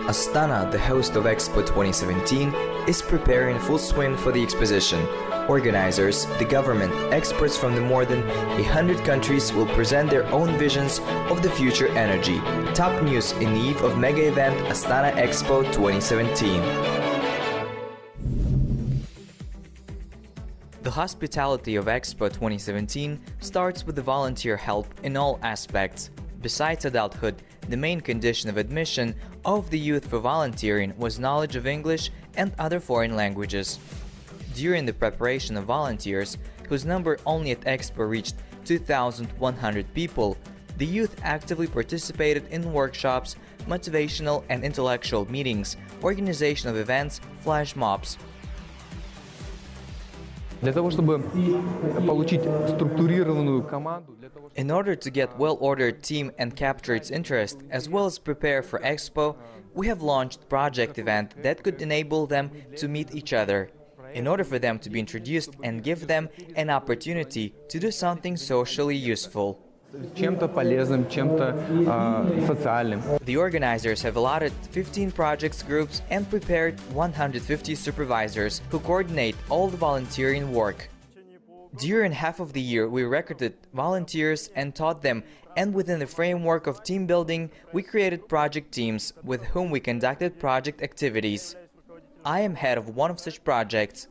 Astana, the host of Expo 2017, is preparing full swing for the exposition. Organizers, the government, experts from the more than 100 countries will present their own visions of the future energy. Top news in the eve of mega event Astana Expo 2017. The hospitality of Expo 2017 starts with the volunteer help in all aspects. Besides adulthood, the main condition of admission of the youth for volunteering was knowledge of English and other foreign languages. During the preparation of volunteers, whose number only at Expo reached 2,100 people, the youth actively participated in workshops, motivational and intellectual meetings, organization of events, flash mobs. In order to get well-ordered team and capture its interest, as well as prepare for Expo, we have launched project event that could enable them to meet each other, in order for them to be introduced and give them an opportunity to do something socially useful. The organizers have allotted 15 projects groups and prepared 150 supervisors who coordinate all the volunteering work. During half of the year, we recruited volunteers and taught them, and within the framework of team building, we created project teams with whom we conducted project activities. I am head of one of such projects.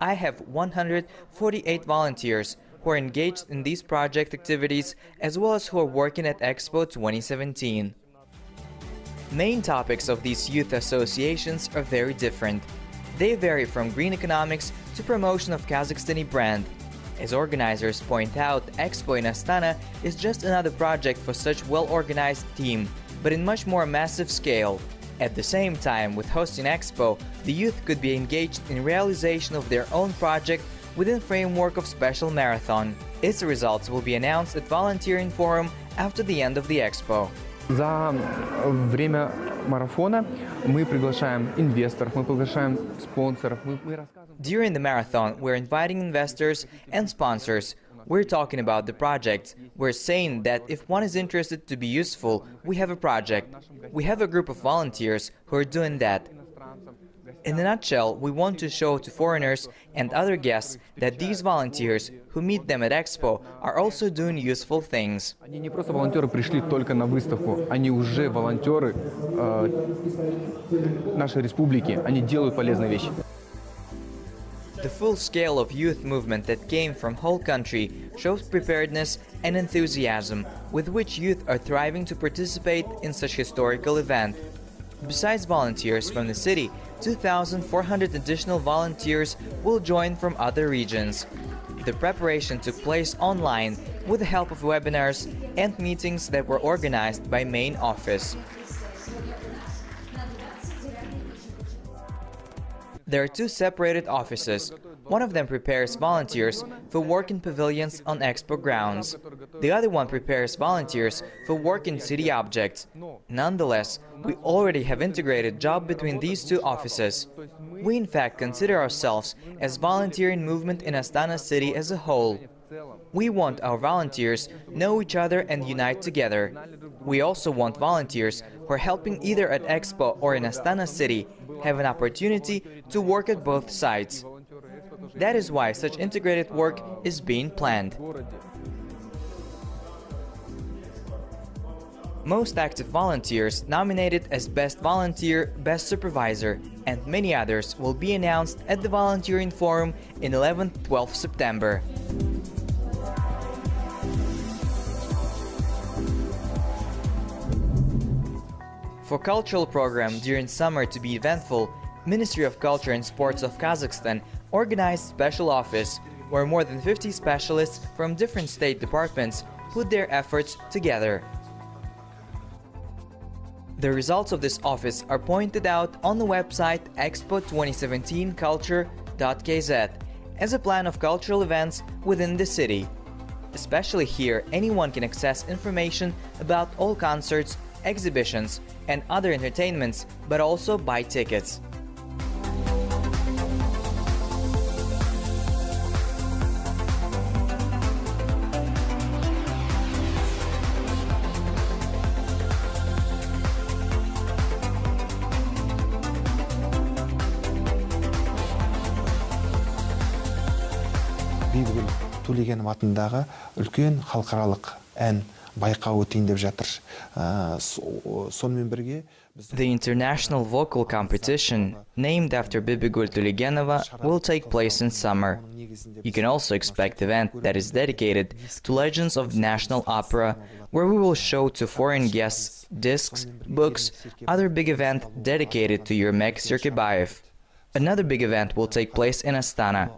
I have 148 volunteers who are engaged in these project activities, as well as who are working at Expo 2017. Main topics of these youth associations are very different. They vary from green economics to promotion of Kazakhstani brand. As organizers point out, Expo in Astana is just another project for such well-organized team, but in much more massive scale. At the same time, with hosting Expo, the youth could be engaged in realization of their own project within framework of special marathon. Its results will be announced at Volunteering Forum after the end of the Expo. За время марафона мы приглашаем инвесторов, мы приглашаем спонсоров. During the marathon, we're inviting investors and sponsors. We're talking about the project. We're saying that if one is interested to be useful, we have a project. We have a group of volunteers who are doing that. In a nutshell, we want to show to foreigners and other guests that these volunteers who meet them at Expo are also doing useful things. Они не просто волонтеры пришли только на выставку, они уже волонтеры нашей республики, они делают полезные вещи. The full scale of youth movement that came from whole country shows preparedness and enthusiasm with which youth are thriving to participate in such historical event. Besides volunteers from the city, 2,400 additional volunteers will join from other regions. The preparation took place online with the help of webinars and meetings that were organized by main office. There are two separated offices. One of them prepares volunteers for work in pavilions on Expo grounds. The other one prepares volunteers for work in city objects. Nonetheless, we already have integrated job between these two offices. We in fact consider ourselves as volunteering movement in Astana city as a whole. We want our volunteers know each other and unite together. We also want volunteers who are helping either at Expo or in Astana city have an opportunity to work at both sides. That is why such integrated work is being planned. Most active volunteers nominated as Best Volunteer, Best Supervisor, and many others will be announced at the Volunteering Forum in 11th-12th September. For cultural program during summer to be eventful, Ministry of Culture and Sports of Kazakhstan organized special office where more than 50 specialists from different state departments put their efforts together. The results of this office are pointed out on the website expo2017culture.kz as a plan of cultural events within the city. Especially here, anyone can access information about all concerts, exhibitions, and other entertainments, but also buy tickets. бибігүл төлегенов атындағы үлкен халықаралық ән байқауы өтейін деп жатыр. Сонымен бірге The international vocal competition, named after Bibigul Tuligenova, will take place in summer. You can also expect an event that is dedicated to legends of national opera, where we will show to foreign guests discs, books, other big event dedicated to Jurmek Sirkibayev. Another big event will take place in Astana,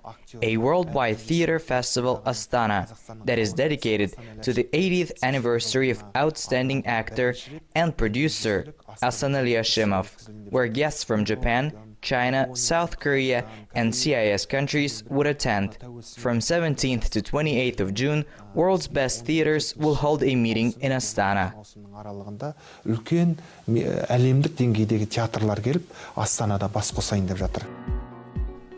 a worldwide theater festival Astana that is dedicated to the 80th anniversary of outstanding actor and producer Astana Liashimov, where guests from Japan, China, South Korea and CIS countries would attend. From 17th to 28th of June, world's best theaters will hold a meeting in Astana. Үлкен әлемдік деңгейдегі театрлар келіп, Астанада бас қосайын деп жатыр.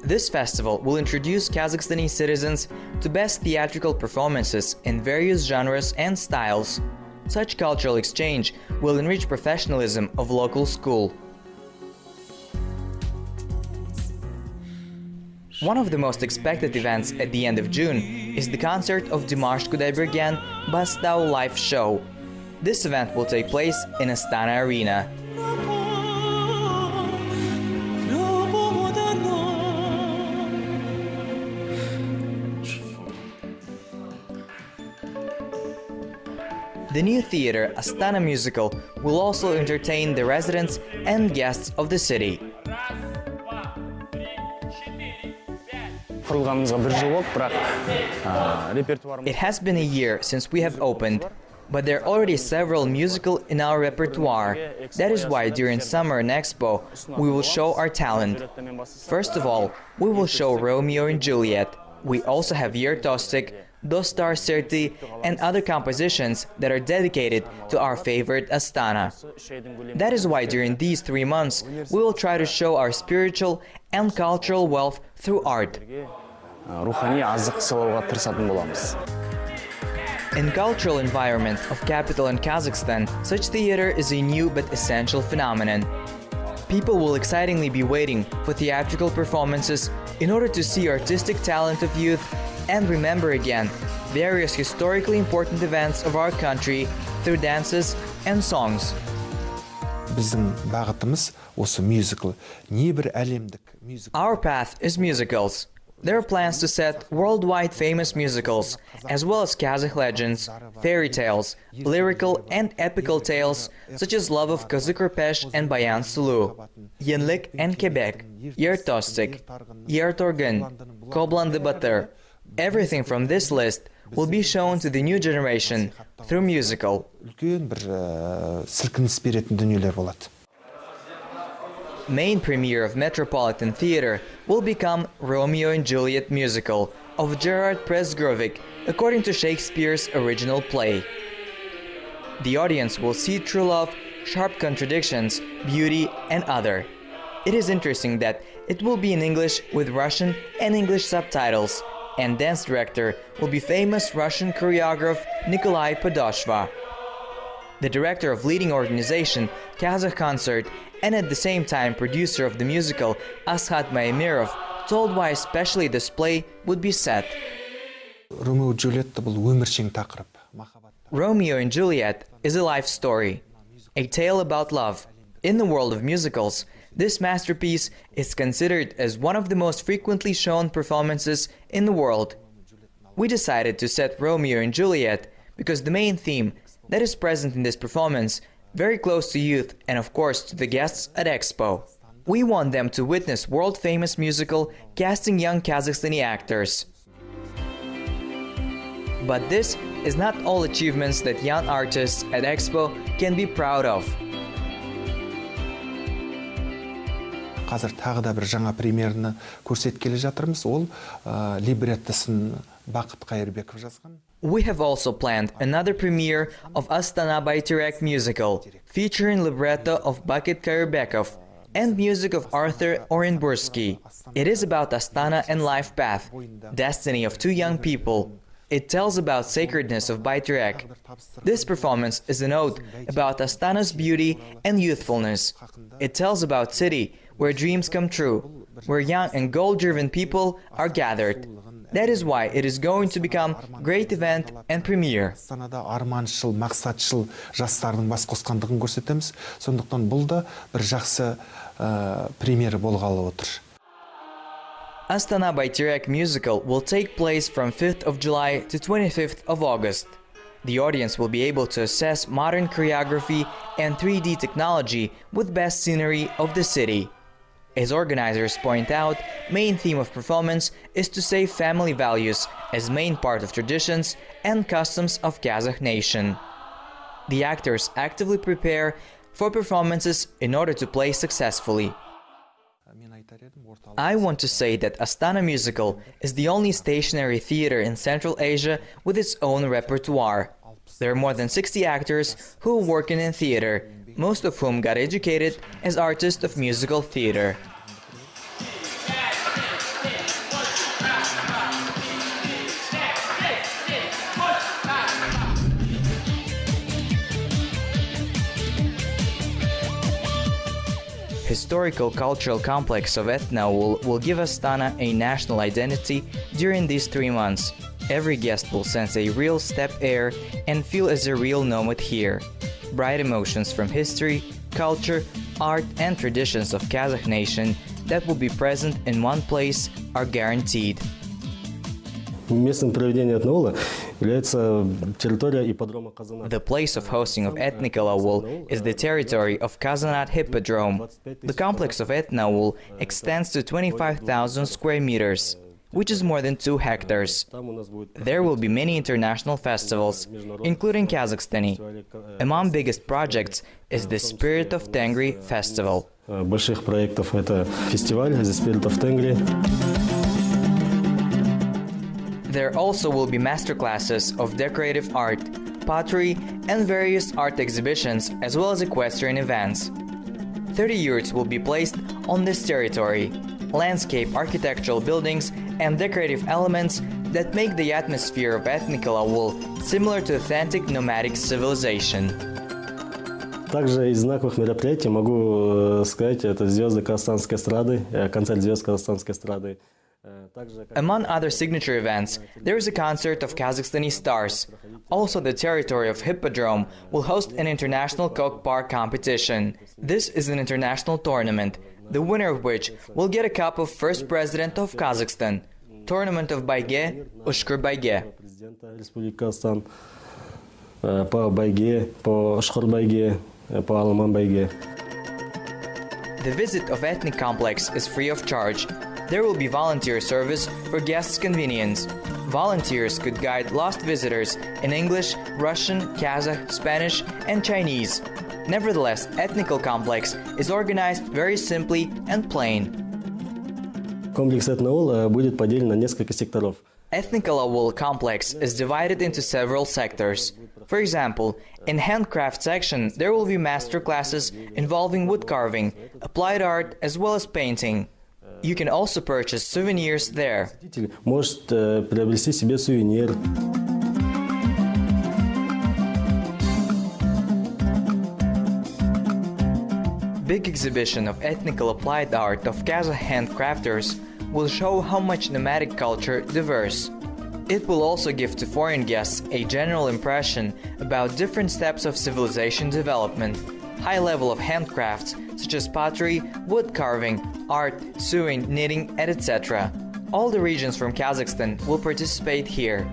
This festival will introduce Kazakhstani citizens to best theatrical performances in various genres and styles. Such cultural exchange will enrich professionalism of local school. One of the most expected events at the end of June is the concert of Dimash Kudaibergen Bastau live show. This event will take place in Astana Arena. The new theater, Astana Musical, will also entertain the residents and guests of the city. It has been a year since we have opened, but there are already several musicals in our repertoire. That is why during summer and Expo we will show our talent. First of all, we will show Romeo and Juliet. We also have Yer Tostik, Dostar Serti and other compositions that are dedicated to our favorite Astana. That is why during these 3 months we will try to show our spiritual and cultural wealth through art. In cultural environment of capital in Kazakhstan, such theater is a new but essential phenomenon. People will excitingly be waiting for theatrical performances in order to see artistic talent of youth and remember again various historically important events of our country through dances and songs. Our path is musicals. There are plans to set worldwide famous musicals, as well as Kazakh legends, fairy tales, lyrical and epical tales, such as Love of Kazakh and Bayan Sulu, Yenlik and Quebec, Yer Tostik, Yer Torgan, Koblan de Batır. Everything from this list will be shown to the new generation through musical. Main premiere of Metropolitan Theatre will become Romeo and Juliet musical of Gerard Presgrovic according to Shakespeare's original play. The audience will see true love, sharp contradictions, beauty and other. It is interesting that it will be in English with Russian and English subtitles, and dance director will be famous Russian choreographer Nikolai Podoshva. The director of leading organization Kazakh Concert and at the same time producer of the musical Ashat Maemirov told why especially this play would be set. Romeo and Juliet is a life story, a tale about love. In the world of musicals, this masterpiece is considered as one of the most frequently shown performances in the world. We decided to set Romeo and Juliet because the main theme that is present in this performance very close to youth and of course to the guests at Expo. We want them to witness world-famous musical casting young Kazakhstani actors. But this is not all achievements that young artists at Expo can be proud of. Қазір тағы да бір жаңа премьераны көрсеткелі жатырмыз. Ол либреттосын Бақыт Қайырбеков жазған. We have also planned another premiere of Astana Baytirek musical, featuring libretto of Bakit Kairbekov and music of Arthur Orenbursky. It is about Astana and life path, destiny of two young people. It tells about sacredness of Baytirek. This performance is a ode about Astana's beauty and youthfulness. It tells about city where dreams come true, where young and goal-driven people are gathered. That is why it is going to become a great event and premiere. Астанада арманшыл, мақсатшыл жастардың бас қосқандығын көрсетеміз. Сондықтан бұл да бір жақсы премьера болғалы отыр. Astana by Jibek musical will take place from 5th of July to 25th of August. The audience will be able to assess modern choreography and 3D technology with best scenery of the city. As organizers point out, main theme of performance is to save family values as main part of traditions and customs of Kazakh nation. The actors actively prepare for performances in order to play successfully. I want to say that Astana Musical is the only stationary theater in Central Asia with its own repertoire. There are more than 60 actors who are working in theater, most of whom got educated as artists of musical theater. Historical cultural complex of Etnaul will give Astana a national identity during these 3 months. Every guest will sense a real steppe air and feel as a real nomad here. Bright emotions from history, culture, art and traditions of Kazakh nation that will be present in one place are guaranteed. Местом проведения этноула является территория ипподрома Kazanat. The place of hosting of Ethnical Aul is the territory of Kazanat Hippodrome. The complex of Etnaul extends to 25,000 square meters, which is more than 2 hectares. There will be many international festivals, including Kazakhstani. Among biggest projects is the Spirit of Tengri Festival. Больших проектов это фестиваль The Spirit of Tengri. There also will be masterclasses of decorative art, pottery, and various art exhibitions, as well as equestrian events. 30 yurts will be placed on this territory, landscape architectural buildings and decorative elements that make the atmosphere of Ethnical Aul similar to authentic nomadic civilization. Также из знаковых мероприятий могу сказать, это звезды казахстанской эстрады, концерт звезд казахстанской эстрады. Among other signature events, there is a concert of Kazakhstani stars. Also, the territory of Hippodrome will host an international Coke Park competition. This is an international tournament, the winner of which will get a cup of First President of Kazakhstan. Tournament of Байге, Ушкыр Байге. По Байге, по Ушкыр Байге, по Алман Байге. The visit of ethnic complex is free of charge. There will be volunteer service for guests' convenience. Volunteers could guide lost visitors in English, Russian, Kazakh, Spanish, and Chinese. Nevertheless, Ethnical complex is organized very simply and plain. Комплекс Этноул будет поделен на несколько секторов. Ethnical Aul complex is divided into several sectors. For example, in handcraft section, there will be master classes involving wood carving, applied art, as well as painting. You can also purchase souvenirs there. Может приобрести себе сувенир. Big exhibition of ethnical applied art of Kazakh handcrafters will show how much nomadic culture diverse. It will also give to foreign guests a general impression about different steps of civilization development, high level of handcrafts such as pottery, wood carving, art, sewing, knitting, and etc. All the regions from Kazakhstan will participate here.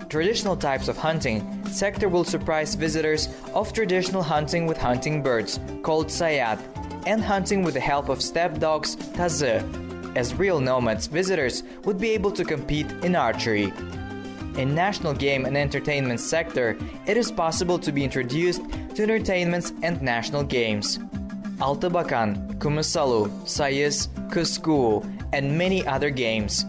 Traditional types of hunting sector will surprise visitors of traditional hunting with hunting birds, called sayat, and hunting with the help of steppe dogs, tazı. As real nomads, visitors would be able to compete in archery. In national game and entertainment sector, it is possible to be introduced to entertainments and national games. Altıbakan, Kumisalu, Sayız, Kusku, and many other games.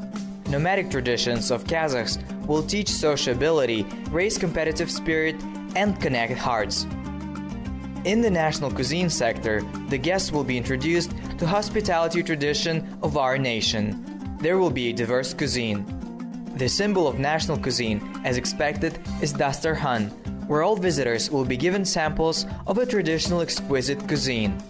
Nomadic traditions of Kazakhs will teach sociability, raise competitive spirit, and connect hearts. In the national cuisine sector, the guests will be introduced to hospitality tradition of our nation. There will be a diverse cuisine. The symbol of national cuisine, as expected, is dasturkhan, where all visitors will be given samples of a traditional exquisite cuisine.